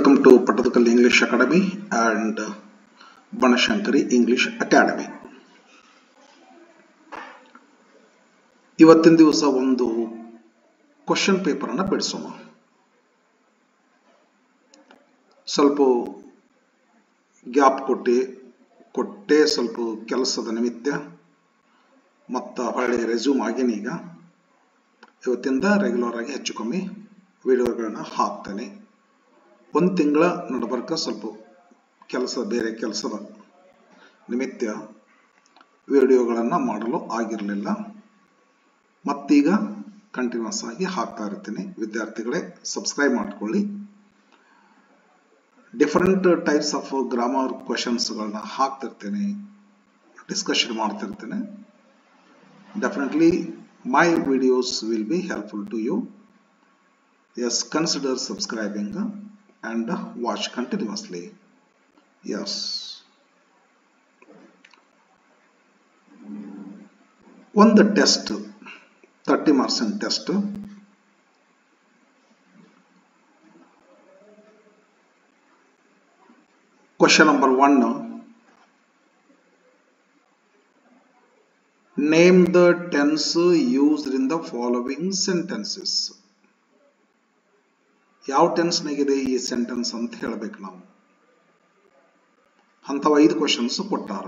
Welcome to Patadakal English Academy and Banashankari English Academy. ಇವತ್ತಿನ ದಿವಸ ಒಂದು ಕ್ವೆಶ್ಚನ್ ಪೇಪರ್ ಅನ್ನು ಬಿಡಿಸೋಣ. ಸ್ವಲ್ಪ ಗ್ಯಾಪ್ ಕೊಟ್ಟೆ ಸ್ವಲ್ಪ ಕೆಲಸದ ನಿಮಿತ್ತ ಮತ್ತು ಹಳೆ ರೆಸ್ಯೂಮ್ ಆಗೇನೀಗ ಇವತ್ತಿಂದ ರೆಗ್ಯುಲರ್ ಆಗಿ ಹೆಚ್ಚು ಕಮ್ಮಿ ವಿಡಿಯೋಗಳನ್ನು ಹಾಕ್ತೇನೆ. ಒಂದು ತಿಂಗಳ ನಡಬರ್ಕ ಸ್ವಲ್ಪ ಬೇರೆ ಕೆಲಸದ ನಿಮಿತ್ತ ವಿಡಿಯೋಗಳನ್ನು ಮಾಡಲು ಆಗಿರಲಿಲ್ಲ. ಮತ್ತೀಗ ಕಂಟಿನ್ಯೂಸ್ ಆಗಿ ಹಾಕ್ತಾ ಇರ್ತೀನಿ. ವಿದ್ಯಾರ್ಥಿಗಳೇ ಸಬ್ಸ್ಕ್ರೈಬ್ ಮಾಡ್ಕೊಳ್ಳಿ. ಡಿಫರೆಂಟ್ ಟೈಪ್ಸ್ ಆಫ್ ಗ್ರಾಮರ್ ಕ್ವೆಶನ್ಸ್ಗಳನ್ನ ಹಾಕ್ತಿರ್ತೀನಿ, ಡಿಸ್ಕಷನ್ ಮಾಡ್ತಿರ್ತೀನಿ. Definitely my videos will be helpful to you. Yes, consider subscribing and watch continuously. Yes. One test, 30 marks in test. Question number 1. Name the tense used in the following sentences. ಯಾವ tense ನಾಗಿದೆ ಈ sentence ಅಂತ ಹೇಳಬೇಕು ನಾವು. ಅಂಥವು 5 questions ಕೊಟ್ಟಾರ.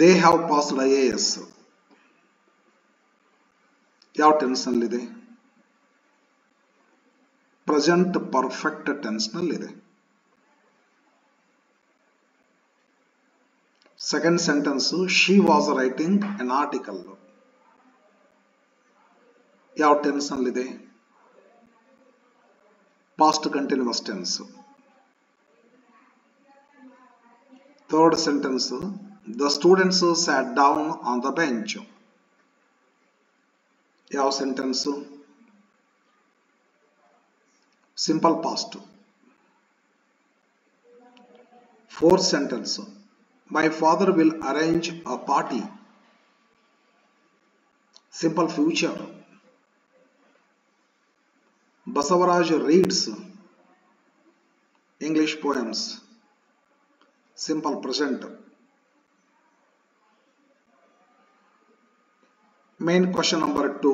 They have passed IAS ಯಾವ tense ನಲ್ಲಿದೆ? ಪ್ರೆಸೆಂಟ್ ಪರ್ಫೆಕ್ಟ್ ಟೆನ್ಸ್ ನಲ್ಲಿದೆ. Second sentence she was writing an article ಯಾವ ಟೆನ್ಸ್ ನಲ್ಲಿದೆ? Past continuous tense. Third sentence the students sat down on the bench ಯಾವ sentence? Simple past. Fourth sentence my father will arrange a party simple future. Basavaraj reads English poems simple present. Main question number 2.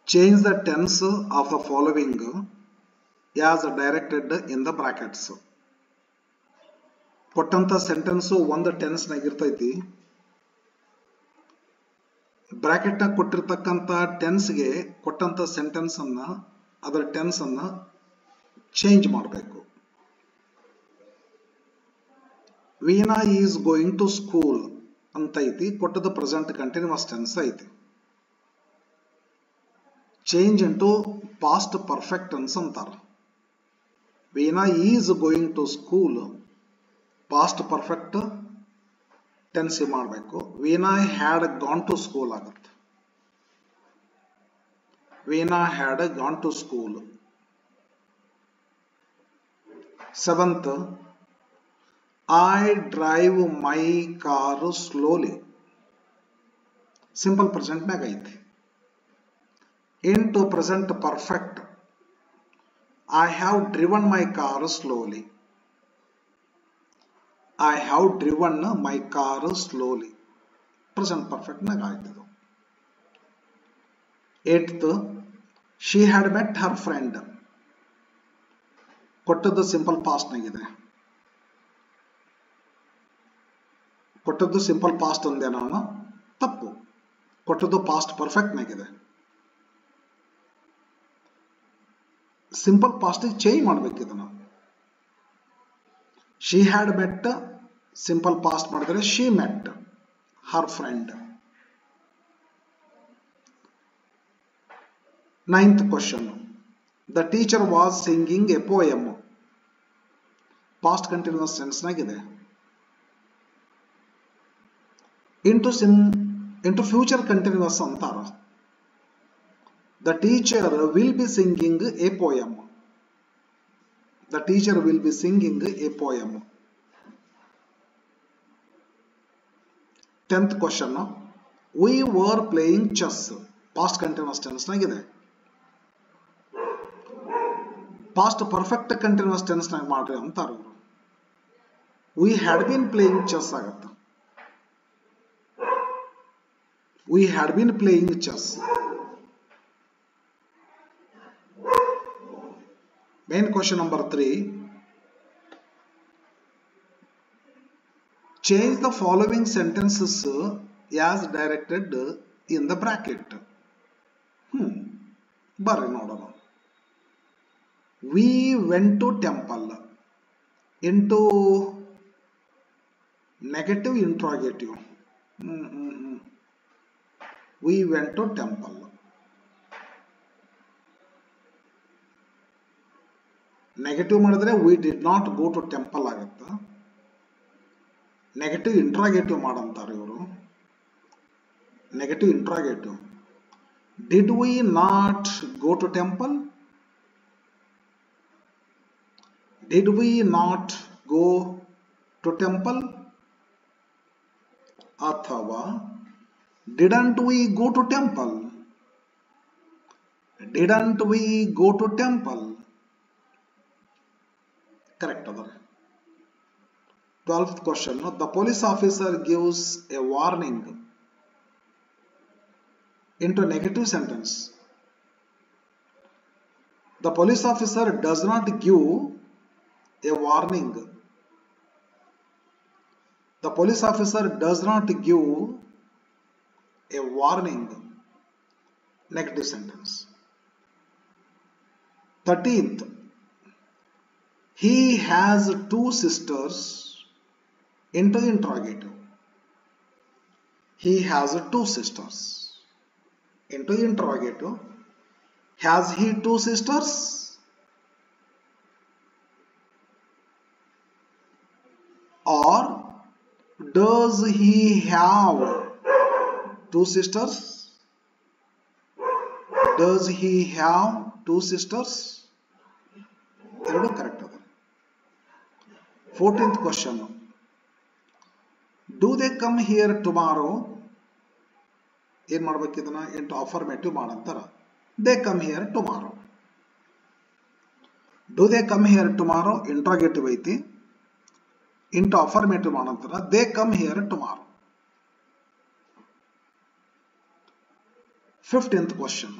Change the tense of the following as directed in the brackets. ಕೊಟ್ಟಂತ sentence ಒಂದು tense ನಾಗಿರ್ತೈತಿ. Bracket ಕೊಟ್ಟಿರ್ತಕ್ಕಂಥ ಟೆನ್ಸ್ಗೆ ಕೊಟ್ಟಂತ sentence ಅನ್ನ ಅದರ tense ಅನ್ನ change ಮಾಡಬೇಕು. Veena is going to school ಅಂತ ಐತಿ, ಕೊಟ್ಟದ ಪ್ರೆಸೆಂಟ್ ಕಂಟಿನ್ಯೂಸ್ ಟೆನ್ಸ್ ಐತಿ. Change into past perfect tense ಅಂತಾರ. Veena is going to school past perfect tense ಮಾಡಬೇಕು. Veena had gone to school ಆಗುತ್ತೆ. Veena had gone to school. Seventh I drive my car slowly simple present ನಾಗ ಐತಿ. Into present perfect I have driven my car slowly. I have driven my car slowly. Present perfect ನಾಗ ಆಯ್ತದು. 8th she had met her friend ಕೊಟ್ಟದ್ದು simple past ನಾಗಿದೆ. ಕೊಟ್ಟದ್ದು simple past ಅಂದೆ ನಾನು, ತಪ್ಪು. ಕೊಟ್ಟದ್ದು ಪಾಸ್ಟ್ ಪರ್ಫೆಕ್ಟ್ ನಾಗಿದೆ. ಸಿಂಪಲ್ ಪಾಸ್ಟ್ ಚೇಂಜ್ ಮಾಡ್ಬೇಕು ಇದನ್ನ. She had met simple past ಮಾಡಿದರೆ she met her friend. 9th question the teacher was singing a poem past continuous tense ನಾಗಿದೆ. into future continuous ಅಂತಾರ. the teacher will be singing a poem. The teacher will be singing a poem. 10th question We were playing chess. Past continuous tense ನಾಗಿದೆ. Past perfect continuous tense ನಾಗ ಮಾಡ್ರಿ ಅಂತಾರ ಅವರು. We had been playing chess ಆಗತ್ತ. We had been playing chess. Main question number 3. Change the following sentences as directed in the bracket. ಬರ್ರಿ ನೋಡೋಣ. We went to temple. Into negative interrogative. We went to temple. Negative ಮಾಡಿದ್ರೆ we did not go to temple ಆಗುತ್ತೆ. Negative interrogative ಮಾಡಂತಾರೆ ಇವರು. Negative interrogative. Did we not go to temple? Did we not go to temple? ಅಥವಾ didn't we go to temple? Didn't we go to temple? Correct adare. 12th question. The police officer gives a warning into negative sentence. The police officer does not give a warning. The police officer does not give a warning. Negative sentence. 13th. He has 2 sisters. Into interrogative. He has 2 sisters. Into interrogative. Has he 2 sisters? Or does he have 2 sisters? Does he have 2 sisters? ಎರಡು correct ಅದ. 14th question. Do they come here tomorrow? ಏನ್ ಮಾಡ್ಬೇಕು ಇದನ್ನ into affirmative ಮಾಡಂತಾರ. They come here tomorrow. Do they come here tomorrow? Interrogative ಐತಿ. into affirmative ಮಾಡಂತಾರ. They come here tomorrow. 15th question.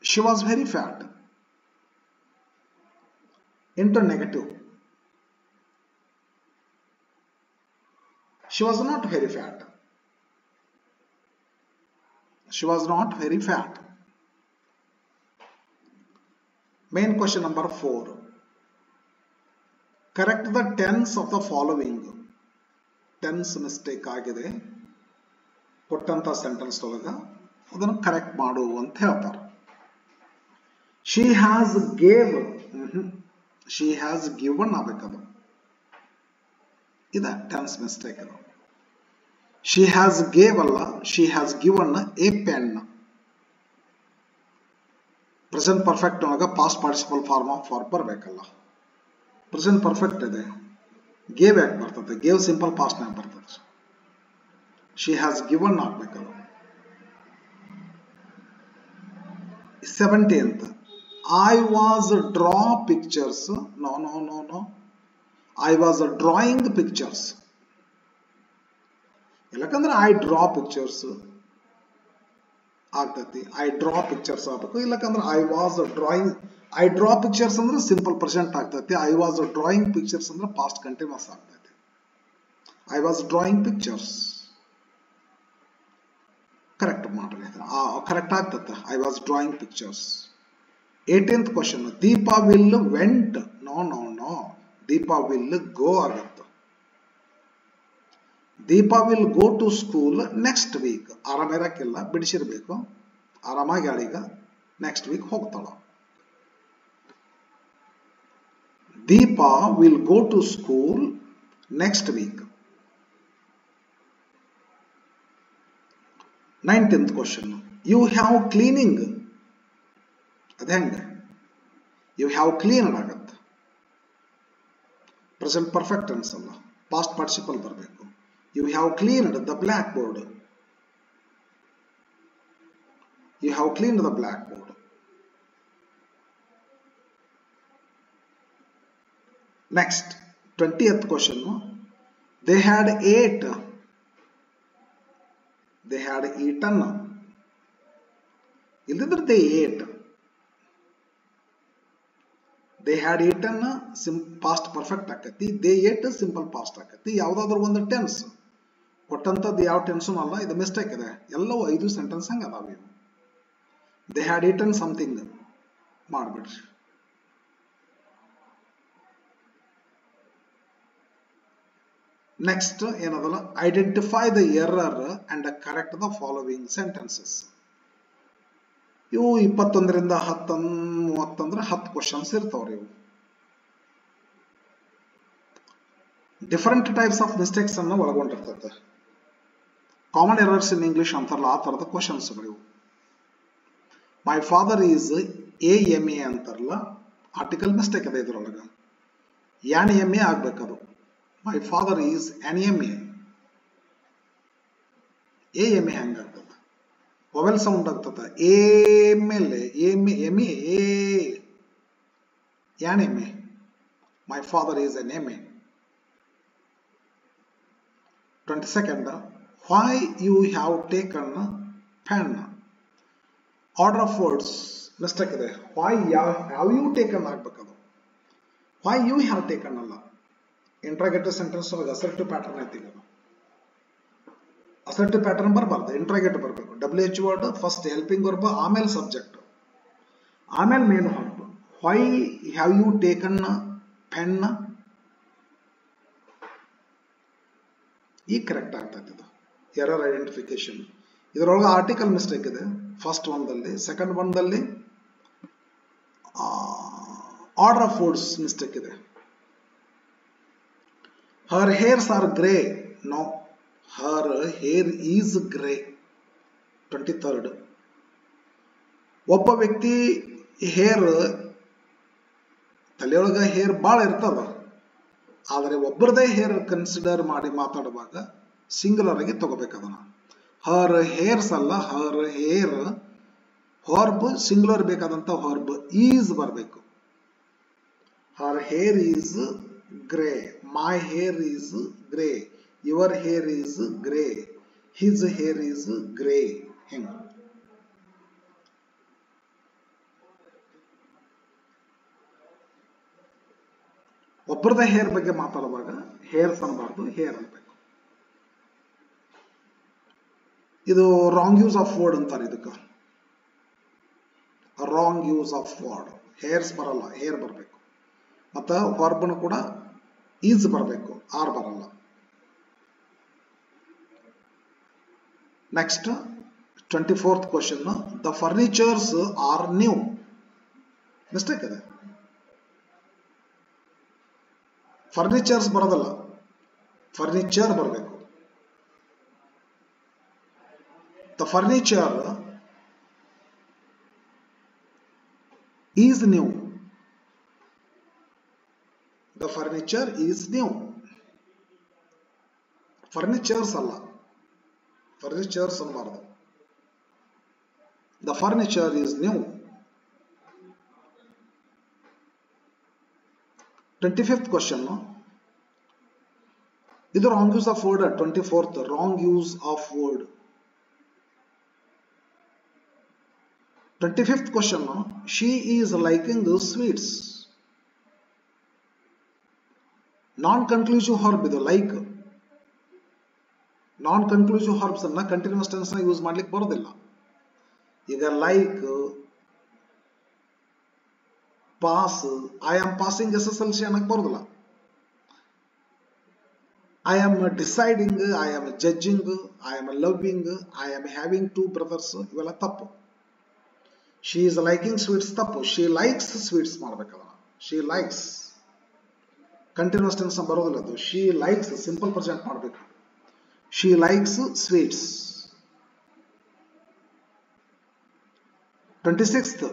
She was very fat. Into negative. She was not very fat. She was not very fat. Main question number 4. Correct the tense of the following. Tense mistake ಆಗಿದೆ ಕೊಟ್ಟಂತ sentence ಒಳಗ ಅದನ್ನು correct ಮಾಡು ಅಂತ ಹೇಳ್ತಾರೆ. She has gave. She has given ಆಗಬೇಕದು. ಇದ tense mistake ಅದು. She has gave ಅಲ್ಲ, she has given a pen. Present perfect ಒಳಗ past participle form of for ಬರಬೇಕಲ್ಲ. ಪ್ರೆಸೆಂಟ್ ಪರ್ಫೆಕ್ಟ್ ಇದೆ, ಗೇವ್ ಯಾಕೆ ಬರ್ತದೆ? ಗೇವ್ ಸಿಂಪಲ್ ಪಾಸ್ಟ್ ನಾಗ ಬರ್ತದೆ. ಶಿ ಹ್ಯಾಸ್ ಗಿವನ್ ಆಗ್ಬೇಕಲ್ಲ. 17th. I was draw pictures. No. I was drawing the pictures. ಇಲ್ಲಕಂದ್ರೆ I draw pictures ಆಗ್ತೈತಿ. I draw pictures ಆಗಬೇಕು. ಇಲ್ಲಕಂದ್ರೆ I was drawing. I draw pictures ಅಂದ್ರೆ simple present ಆಗ್ತೈತಿ. I was drawing pictures ಅಂದ್ರೆ past continuous ಆಗ್ತೈತಿ. I was drawing pictures. Correct ಮಾಡ್ರಿ. Correct ಆಗ್ತೈತೆ. I was drawing pictures. 18th question. Deepa will went. No. Deepa will go ಆಗುತ್ತೆ. Deepa will go to school next week. ಆರಾಮಿರಕ್ಕಿಲ್ಲ, ಬಿಡಿಸಿರ್ಬೇಕು. ಆರಾಮಾಗಿ ಆಳೀಗ next week ಹೋಗ್ತಾಳ. Deepa will go to school next week. 19th question. You have cleaning. ಅದ ಹೆಂಗೆ? You have cleaned ಆಗತ್ತೆ. Present perfect ಅನ್ಸಲ್ಲ, ಪಾಸ್ಟ್ ಪಾರ್ಟಿಸಿಪಲ್ ಬರಬೇಕು. You have cleaned the blackboard. You have cleaned the blackboard. Next, 20th question. They had ate. They had eaten. Illidre they ate. They had eaten past perfect akati. They ate simple past akati. ಯಾವುದಾದರೂ ಒಂದು tense ಕೊಟ್ಟಂತದ್ದು ಯಾವ tense ಅಲ್ಲ, ಇದು mistake ಇದೆ. ಎಲ್ಲವೂ 5 sentence ಹಂಗ ಅದಾವ ಇವು. ದೇ ಹ್ಯಾಡ್ ಈಟನ್ ಸಮಥಿಂಗ್ ಮಾಡ್ಬಿಡ್ರಿ. ನೆಕ್ಸ್ಟ್ ಏನದಲ್ಲ, identify the error and correct the following sentences. ಇವು 21ರಿಂದ 30 ಅಂದ್ರೆ 10 ಕ್ವಶನ್ಸ್ ಇರ್ತಾವ್ರಿ. ಇವು ಡಿಫರೆಂಟ್ ಟೈಪ್ಸ್ ಆಫ್ ಮಿಸ್ಟೇಕ್ಸ್ ಅನ್ನು ಒಳಗೊಂಡಿರ್ತದೆ. ಕಾಮನ್ ಎರರ್ಸ್ ಇನ್ ಇಂಗ್ಲಿಷ್ ಅಂತಾರಲ್ಲ, ಆ ತರದ ಕ್ವಶನ್ಸ್ ಇವು. ಮೈ ಫಾದರ್ ಈಸ್ AMA ಅಂತಾರಲ್ಲ, ಆರ್ಟಿಕಲ್ ಮಿಸ್ಟೇಕ್ ಅದೇ ಇದ್ರೊಳಗ. AMA ಆಗ್ಬೇಕದು. My father is AMA. AMA ಹೆಂಗಾಗ್ತದೆ? ವೊವೆಲ್ ಸೌಂಡ್ ಆಗ್ತದೆ. ಎ ಮೇಲೆ AMA. AMA. My father is AMA. 22nd, why you have taken pen. Order of words mistake ಇದೆ. why have you taken ಆಗ್ಬೇಕದು. why you have taken ಅಲ್ಲ. Interrogative sentence ಒಳಗೆ assertive pattern ಐತಿ. Assertive pattern ಬರಬಾರ್ದು, interrogative ಬರಬೇಕು. WH word first helping verb, ಆಮೇಲೆ subject, ಆಮೇಲೆ main verb. why have you taken pen. ಈ ಕರೆಕ್ಟ್ ಆಗ್ತದೆ. ಇದು ಎರರ್ ಐಡೆಂಟಿಫಿಕೇಶನ್. ಇದರೊಳಗೆ ಆರ್ಟಿಕಲ್ ಮಿಸ್ಟೇಕ್ ಇದೆ ಫಸ್ಟ್ ಒಂದಲ್ಲಿ. ಸೆಕೆಂಡ್ ಒಂದಲ್ಲಿ ಆರ್ಡರ್ ಆಫ್ ವರ್ಡ್ಸ್ ಮಿಸ್ಟೇಕ್ ಇದೆ. her hairs are grey. No, her hair is grey. 23rd, ಒಬ್ಬ ವ್ಯಕ್ತಿ ಹೇರ್, ತಲೆಯೊಳಗ ಹೇರ್ ಭಾಳ ಇರ್ತದ, ಆದರೆ ಒಬ್ಬರದೇ ಹೇರ್ ಕನ್ಸಿಡರ್ ಮಾಡಿ ಮಾತಾಡುವಾಗ ಸಿಂಗುಲರ್ ಆಗಿ ತಗೋಬೇಕದನ್ನ. ಹರ್ ಹೇರ್ಸ್ ಅಲ್ಲ, ಹರ್ ಹೇರ್. ಹೊರ್ಬ್ ಸಿಂಗುಲರ್ ಬೇಕಾದಂತ ಹೊರ್ಬ್ ಈಸ್ ಬರಬೇಕು. Her hair is grey. My hair is grey. Your hair is grey. His hair is grey. ಹೆಂಗ ಒಬ್ಬರದ ಹೇರ್ ಬಗ್ಗೆ ಮಾತಾಡುವಾಗ ಹೇರ್ಸ್ ಅನ್ನಬಾರ್ದು, ಹೇರ್ ಅನ್ಬೇಕು. ಇದು ರಾಂಗ್ ಯೂಸ್ ಆಫ್ ವರ್ಡ್ ಅಂತಾರೆ. ಇದಕ್ಕೆ wrong use of word. Hairs ಬರಲ್ಲ, ಹೇರ್ ಬರಬೇಕು. ಮತ್ತ ವರ್ಬ್ನು ಕೂಡ ಈಸ್ ಬರಬೇಕು, ಆರ್ ಬರಲ್ಲ. Next 24th question, the furnitures are new. Mistake ಇದೆ. ಫರ್ನಿಚರ್ಸ್ ಬರೋದಲ್ಲ, ಫರ್ನಿಚರ್ ಬರಬೇಕು. The furniture is new. The furniture is new. Furnitures ಅಲ್ಲ, ಫರ್ನಿಚರ್ಸ್ ಅನ್ನಬಾರದು. The furniture is new. 25th question, ಇದು wrong use of word. 24th, wrong use of word. 25th question, she is liking sweets. Non conclusive verb ಇದು. Like ನಾನ್ conclusive ಹಾರ್ಬ್ಸ್ ಅನ್ನ continuous tense ನ use ಮಾಡ್ಲಿಕ್ಕೆ ಬರೋದಿಲ್ಲ. ಈಗ like, pass, I am passing SSLC ಅನ್ನಕ್ ಬರೋದಿಲ್ಲ. I am deciding, I am judging, I am loving, I am having 2 brothers, ಇವೆಲ್ಲ ತಪ್ಪು. She is liking sweets ತಪ್ಪು. ಶಿ ಲೈಕ್ಸ್ ಸ್ವೀಟ್ಸ್ ಮಾಡ್ಬೇಕಲ್ಲ. ಶಿ ಲೈಕ್ಸ್ ಕಂಟಿನ್ಯೂಸ್ ಟೆನ್ಸ್ ಬರೋದಿಲ್ಲ ಅದು. ಶಿ ಲೈಕ್ಸ್ ಸಿಂಪಲ್ ಪ್ರೆಸೆಂಟ್ ಮಾಡಬೇಕು. She likes sweets. 26th,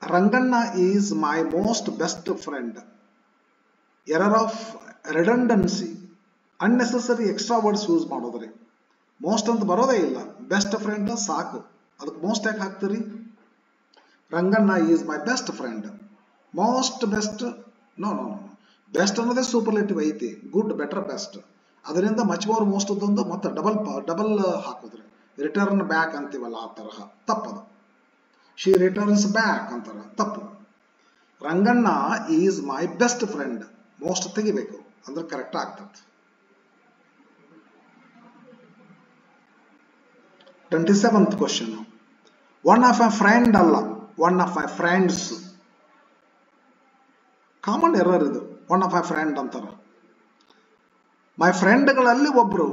Ranganna is my most best friend. Error of redundancy. Unnecessary extra words use ಮಾಡೋದ್ರಿ. Most ಅಂತ ಬರೋದೇ ಇಲ್ಲ. Best friend ಸಾಕು. ಅದಕ್ಕೆ ಮೋಸ್ಟ್ ಯಾಕೆ ಹಾಕ್ತೀರಿ? Ranganna is my best friend. Most best no no no, best ಅನ್ನೋದೇ ಸೂಪರ್ಲೇಟಿವ್ ಐತಿ. Good, better, best. ಅದರಿಂದ ಮಚ್ ಮೋರ್ ಮೋಸ್ಟ್ ಒಂದು ಮತ್ತೆ ಡಬಲ್ ಹಾಕೋದ್ರಿ. ರಿಟರ್ನ್ ಬ್ಯಾಕ್ ಅಂತೀವಲ್ಲ ಆ ತರಹ ತಪ್ಪದು. ಶಿ ರಿಟರ್ನ್ಸ್ ಬ್ಯಾಕ್ ಅಂತಾರ, ತಪ್ಪು. Ranganna is my best friend, most ತೆಗಿಬೇಕು ಅಂದ್ರೆ ಕರೆಕ್ಟ್ ಆಗ್ತದೆ. 27th question. One of my friend ಅಲ್ಲ, one of my friends. Common error ಇದು. ಒನ್ ಆಫ್ ಮೈ ಫ್ರೆಂಡ್ ಅಂತಾರ. ಮೈ ಫ್ರೆಂಡ್ಗಳಲ್ಲಿ ಒಬ್ರು,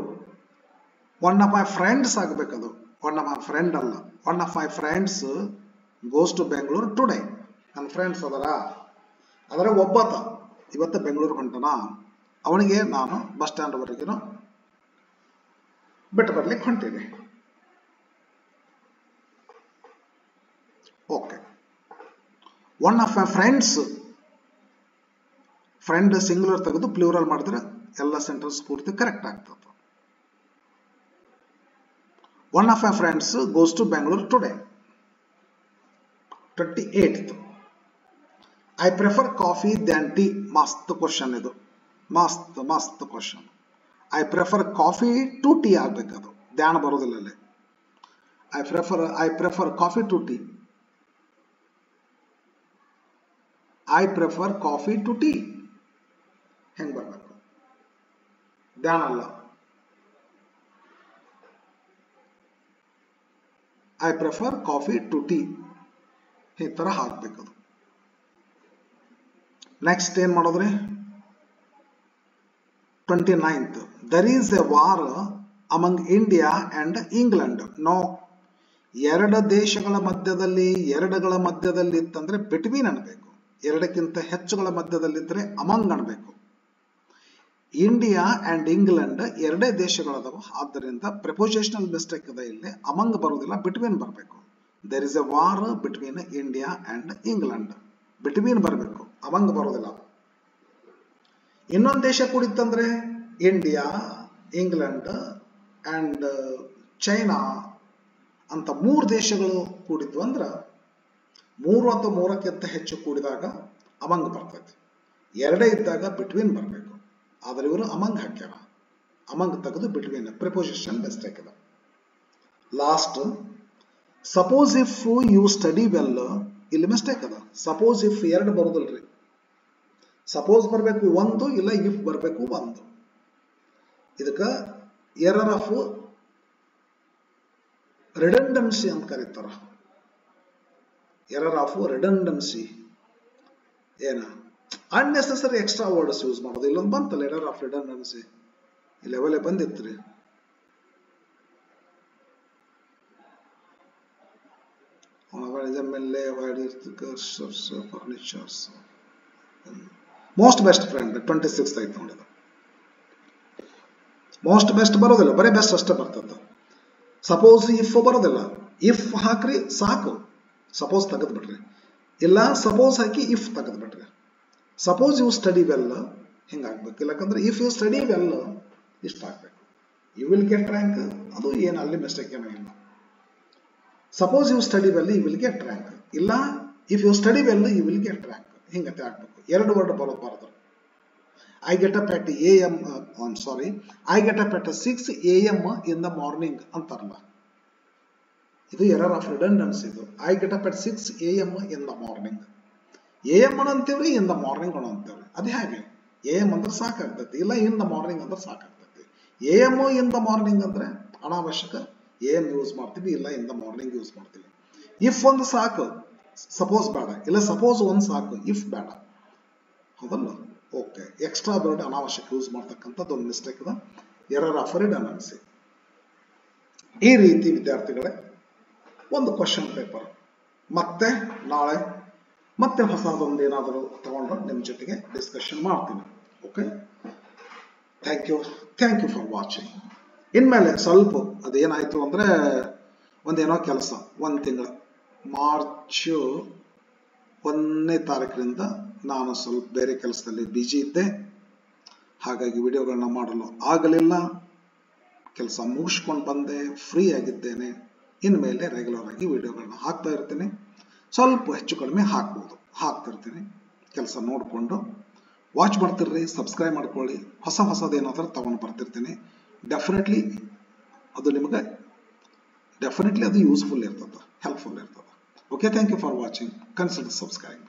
ಒನ್ ಆಫ್ ಮೈ ಫ್ರೆಂಡ್ಸ್ ಆಗ್ಬೇಕದು. ಒನ್ ಆಫ್ ಮೈ ಫ್ರೆಂಡ್ ಅಲ್ಲ. One of my friends goes to Bengaluru today. ನನ್ನ friends ಅದರ, ಅದರ ಒಬ್ಬತ ಇವತ್ತು ಬೆಂಗಳೂರು ಹೊಂಟನ, ಅವನಿಗೆ ನಾನು ಬಸ್ ಸ್ಟ್ಯಾಂಡ್ ವರೆಗಿನ ಬಿಟ್ಟು ಬರ್ಲಿಕ್ಕೆ ಹೊಂಟೀನಿ. Okay. One of my friends, friend singular ತೆಗೆದು ಪ್ಲೂರಲ್ ಮಾಡಿದ್ರೆ ಎಲ್ಲ ಸೆಂಟೆನ್ಸ್ ಪೂರ್ತಿ ಕರೆಕ್ಟ್ ಆಗ್ತದೆ. One of my friends goes to Bengaluru today. 28th. I prefer coffee than tea. ಮಸ್ತ್ ಕ್ವಶನ್ ಇದು, ಮಸ್ತ್ question. I prefer coffee to tea ಆಗ್ಬೇಕದು, ಧ್ಯಾನ ಬರೋದಿಲ್ಲ ಅಲ್ಲಿ. I prefer coffee to tea. I prefer coffee to tea ಹೆಂಗ್ ಬರ್ಬೇಕು? ಧ್ಯಾನ ಅಲ್ಲ. I prefer coffee to tea ಈ ತರ ಹಾಕ್ಬೇಕದು. ನೆಕ್ಸ್ಟ್ ಏನ್ ಮಾಡೋದ್ರಿ? 29th. There is a war among India and England. No. ಎರಡು ದೇಶಗಳ ಮಧ್ಯದಲ್ಲಿ, ಎರಡುಗಳ ಮಧ್ಯದಲ್ಲಿ ಇತ್ತಂದ್ರೆ ಬಿಟ್ವೀನ್ ಅನ್ಬೇಕು. ಎರಡಕ್ಕಿಂತ ಹೆಚ್ಚುಗಳ ಮಧ್ಯದಲ್ಲಿದ್ರೆ ಅಮಂಗ್ ಅನ್ಬೇಕು. ಇಂಡಿಯಾ ಅಂಡ್ ಇಂಗ್ಲೆಂಡ್ ಎರಡೇ ದೇಶಗಳದವು, ಆದ್ದರಿಂದ ಪ್ರಿಪೋಸಿಷನಲ್ ಮಿಸ್ಟೇಕ್ ಇದೆ ಇಲ್ಲಿ. ಅಮಂಗ್ ಬರೋದಿಲ್ಲ, ಬಿಟ್ವೀನ್ ಬರಬೇಕು. There is a war between India and England. Between ಬರಬೇಕು, ಅಮಂಗ್ ಬರೋದಿಲ್ಲ. ಇನ್ನೊಂದು ದೇಶ ಕೂಡಿತ್ತಂದ್ರೆ ಇಂಡಿಯಾ, ಇಂಗ್ಲೆಂಡ್ ಅಂಡ್ ಚೈನಾ ಅಂತ ಮೂರು ದೇಶಗಳು ಕೂಡಿದ್ವು ಅಂದ್ರೆ, ಮೂರು ಅಥವಾ ಮೂರಕ್ಕಿಂತ ಹೆಚ್ಚು ಕೂಡಿದಾಗ ಅಮಂಗ್ ಬರ್ತೈತಿ. ಎರಡೇ ಇದ್ದಾಗ ಬಿಟ್ವೀನ್ ಬರಬೇಕು. ಆದ್ರೆ ಇವರು ಅಮಂಗ್ ಹಾಕ್ಯಾರ, ಅಮಂಗ್ ತೆಗೆದು ಬಿಟ್ವೀನ್. ಪ್ರಿಪೋಸಿಷನ್ ಮಿಸ್ಟೇಕ್ ಇದೆ. Last, suppose if you study well. ಇಲ್ಲಿ ಮಿಸ್ಟೇಕ್ ಅದ. ಸಪೋಸ್ ಇಫ್ ಎರಡು ಬರೋದಿಲ್ರಿ. ಸಪೋಸ್ ಬರಬೇಕು ಒಂದು, ಇಲ್ಲ ಇಫ್ ಬರಬೇಕು ಒಂದು. ಇದಕ್ಕೆ ಎರರ್ ಆಫ್ ರಿಡಂಡೆನ್ಸಿ ಅಂತ ಕರೀತಾರ. ಎರರ್ ಆಫ್ ರಿಡಂಡೆನ್ಸಿ ಏನ? ಅನ್ನೆಸೆಸರಿ ಎಕ್ಸ್ಟ್ರಾ ವರ್ಡ್ಸ್ ಯೂಸ್ ಮಾಡೋದು. ಇಲ್ಲೊಂದು ಬಂತಲ್ಲ ಎರರ್ ಆಫ್ ರಿಡಂಡೆನ್ಸಿ, ಈ ಲೆವೆಲ್ ಬಂದಿತ್ರಿ. Furnitures. Most best friend 26th ಆಯ್ತು ನೋಡಿದ. ಮೋಸ್ಟ್ ಬೆಸ್ಟ್ ಬರೋದಿಲ್ಲ, ಬರೀ ಬೆಸ್ಟ್ ಅಷ್ಟೇ ಬರ್ತದ. ಸಪೋಸ್ ಇಫ್ ಬರೋದಿಲ್ಲ. ಇಫ್ ಹಾಕ್ರಿ ಸಾಕು, ಸಪೋಸ್ ತೆಗೆದು ಬಿಡ್ರಿ. ಇಲ್ಲ ಸಪೋಸ್ ಹಾಕಿ ಇಫ್ ತೆಗೆದು ಬಿಡ್ರಿ. ಸಪೋಸ್ ಯು ಸ್ಟಡಿ ವೆಲ್ ಹಿಂಗಾಗ್ಬೇಕು. ಇಲ್ಲಕಂದ್ರೆ ಇಫ್ ಯು ಸ್ಟಡಿ ವೆಲ್ ಇಷ್ಟ ಆಗ್ಬೇಕು. ಯು ವಿಲ್ ಗೆಟ್ ರ್ಯಾಂಕ್, ಅದು ಏನು ಅಲ್ಲಿ ಮಿಸ್ಟೇಕ್ ಏನೋ ಇಲ್ಲ. Suppose you study well you will get rank, ಇಲ್ಲ if you study well you will get rank, ಹಿಂಗತೆ ಆಗ್ಬೇಕು. ಎರಡು ವರ್ಡ್ ಬರೋಬಾರದು. I get up at AM, I get up at 6 AM in the morning ಅಂತಾರಲ್ಲ, ಇದು error of redundancy. ಇದು I get up at 6 AM in the morning. AM ಅಂತೀವ್ರಿ, in the morning ಅಂತೀವ್ರಿ. ಅದೇ ಹಾಗೆ AM ಅಂದ್ರೆ ಸಾಕಾಗ್ತೈತಿ, ಇಲ್ಲ ಇನ್ ದ ಮಾರ್ನಿಂಗ್ ಅಂದ್ರೆ ಸಾಕಾಗ್ತೈತಿ. AM ಇನ್ ದ ಮಾರ್ನಿಂಗ್ ಅಂದ್ರೆ ಅನಾವಶ್ಯಕ AM ಯೂಸ್ ಮಾಡ್ತೀವಿ, ಇಲ್ಲ ಇನ್ ದ ಮಾರ್ನಿಂಗ್ ಯೂಸ್ ಮಾಡ್ತೀವಿ. ಇಫ್ ಒಂದು ಸಾಕು, ಸಪೋಸ್ ಬೇಡ. ಇಲ್ಲ ಸಪೋಸ್ ಒಂದು ಸಾಕು, ಇಫ್ ಬೇಡ. ಹೌದಲ್ಲ? ಓಕೆ. ಎಕ್ಸ್ಟ್ರಾ ವರ್ಡ್ ಅನಾವಶ್ಯಕ ಯೂಸ್ ಮಾಡ್ತಕ್ಕಂಥದ್ದು ಒಂದು ಮಿಸ್ಟೇಕ್ ಇದೆ. Error of redundancy. ಈ ರೀತಿ ವಿದ್ಯಾರ್ಥಿಗಳೇ ಒಂದು ಕ್ವಶನ್ ಪೇಪರ್. ಮತ್ತೆ ನಾಳೆ ಮತ್ತೆ ಹೊಸದೊಂದು ಏನಾದರೂ ತಗೊಂಡು ನಿಮ್ಮ ಜೊತೆಗೆ ಡಿಸ್ಕಷನ್ ಮಾಡ್ತೀನಿ. Okay, thank you for watching. ಇನ್ಮೇಲೆ ಸ್ವಲ್ಪ ಅದೇನಾಯ್ತು ಅಂದ್ರೆ ಒಂದೇನೋ ಕೆಲಸ, ಒಂದು ತಿಂಗಳ ಮಾರ್ಚ್ 1ನೇ ತಾರೀಕಿನಿಂದ ನಾನು ಸ್ವಲ್ಪ ಬೇರೆ ಕೆಲಸದಲ್ಲಿ ಬಿಜಿ ಇದ್ದೆ, ಹಾಗಾಗಿ ವಿಡಿಯೋಗಳನ್ನ ಮಾಡಲು ಆಗಲಿಲ್ಲ. ಕೆಲಸ ಮುಗಿಸ್ಕೊಂಡು ಬಂದೆ, ಫ್ರೀ ಆಗಿದ್ದೇನೆ. ಇನ್ಮೇಲೆ ರೆಗ್ಯುಲರ್ ಆಗಿ ವಿಡಿಯೋಗಳನ್ನ ಹಾಕ್ತಾ ಇರ್ತೀನಿ. ಸ್ವಲ್ಪ ಹೆಚ್ಚು ಕಡಿಮೆ ಹಾಕ್ತಿರ್ತೀನಿ. ಕೆಲಸ ನೋಡಿಕೊಂಡು ವಾಚ್ ಮಾಡ್ತಿರ್ರಿ, ಸಬ್ಸ್ಕ್ರೈಬ್ ಮಾಡ್ಕೊಳ್ಳಿ. ಹೊಸದೇನಾದ್ರೂ ತಗೊಂಡು ಬರ್ತಿರ್ತೀನಿ. ಡೆಫಿನೆಟ್ಲಿ ಅದು ಯೂಸ್ಫುಲ್ ಇರ್ತದೆ, ಹೆಲ್ಪ್ಫುಲ್ ಇರ್ತದೆ. Okay, thank you for watching. Consider subscribe.